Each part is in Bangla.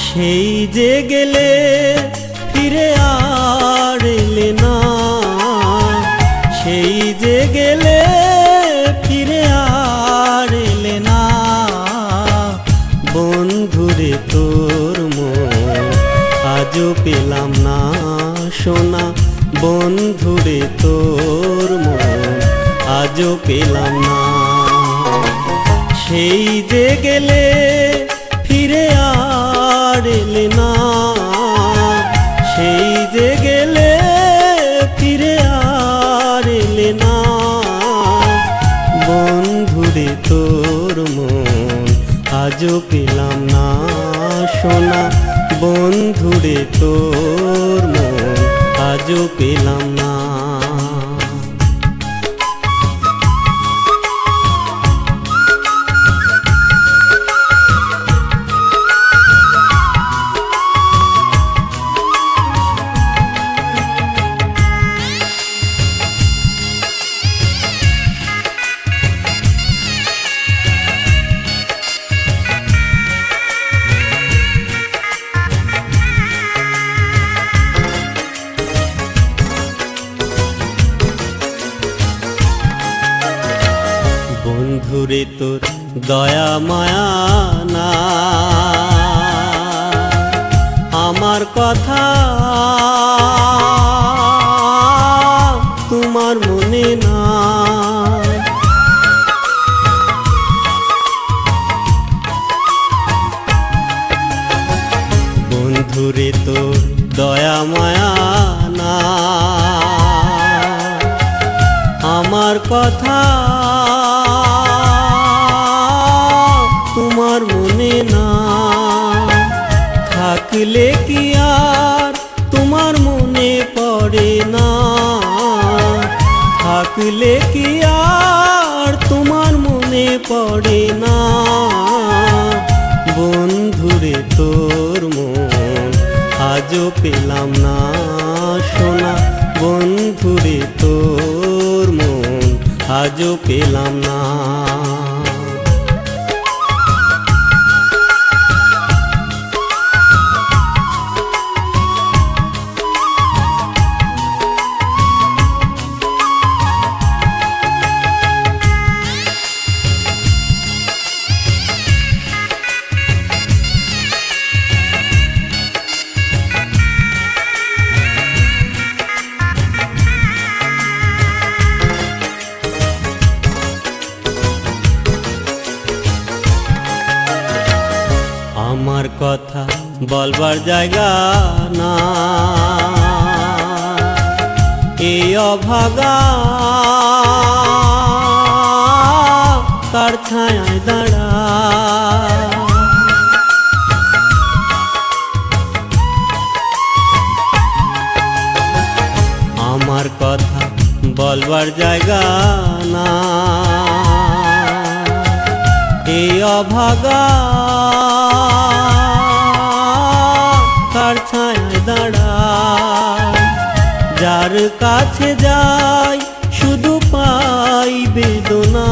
সেই যে গেলে ফিরে আর এলে না, সেই যে গেলে ফিরে আর এলে না। বন্ধুরে তোর মন আজও পেলাম না সোনা, বন্ধুরে তোর মন আজও পেলাম না। সেই যে গেলে ফিরে আর এলে না, সেই যে গেলে ফিরে আর এলে না। বন্ধুরে তোর মন আজও পেলাম না সোনা, বন্ধুরে তোর মন আজও পেলাম না। বন্ধুরে তোর দয়া মায়া না, আমার কথা তোমার মনে না। বন্ধুরে তোর দয়া মায়া না, আমার কথা তোমার মনে না। থাকলে কি আর তোমার মনে পড়ে না, থাকলে কি আর তোমার মনে পড়ে না। বন্ধুরে তোর মন আজও পেলাম না সোনা, বন্ধুরে তোর মন আজও পেলাম না। আমার কথা বলবার জায়গা না, এই অভাগা কার ছায়ায় দাঁড়া। আমার কথা বলবার জায়গা না, এই অভাগা কার ছায়ায় দাঁড়া। যার কাছে যাই শুধু পাই বেদনা,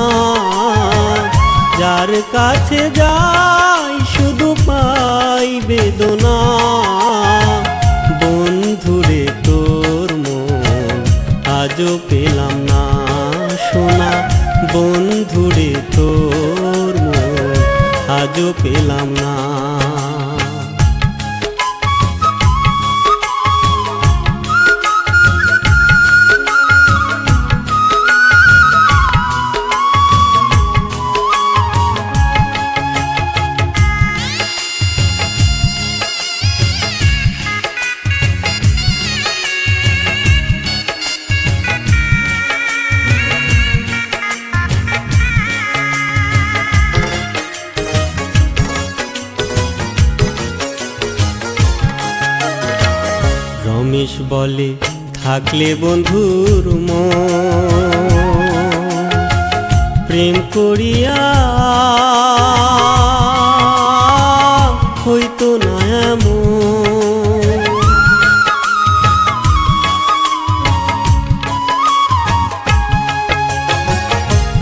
যার কাছে যাই শুধু পাই বেদনা। বন্ধুরে তোর মন আজও পেলাম না সোনা, বন্ধুরে তোর মন আজও পেলাম না। রমেশ বলে থাকলে বন্ধুর মন, প্রেম করিয়া হইতো না এমন।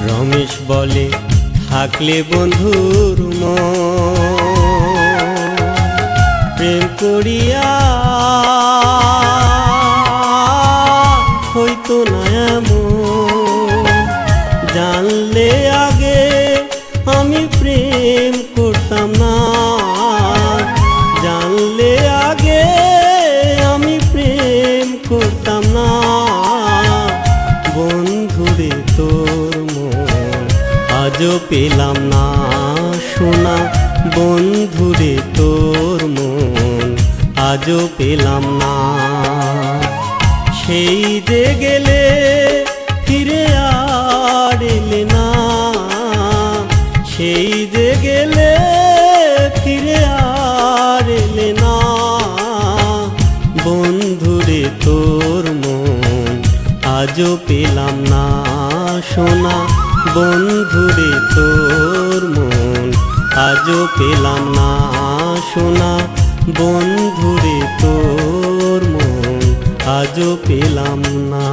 রমেশ বলে থাকলে বন্ধুর মন, প্রেম করিয়া হইতো না এমন। জানলে আগে আমি প্রেম করতাম না, জানলে আগে আমি প্রেম করতাম না। বন্ধুরে তোর মন আজও পেলাম না সোনা, বন্ধুরে তোর মন আজও পেলাম না। সেই যে গেলে ফিরে আর এলে না, সেই যে গেলে ফিরে আর এলে না। বন্ধুরে তোর মন আজও পেলাম না সোনা, বন্ধুরে তোর মন আজও পেলাম না সোনা, বন্ধুরে তোর মন আজও পেলাম না।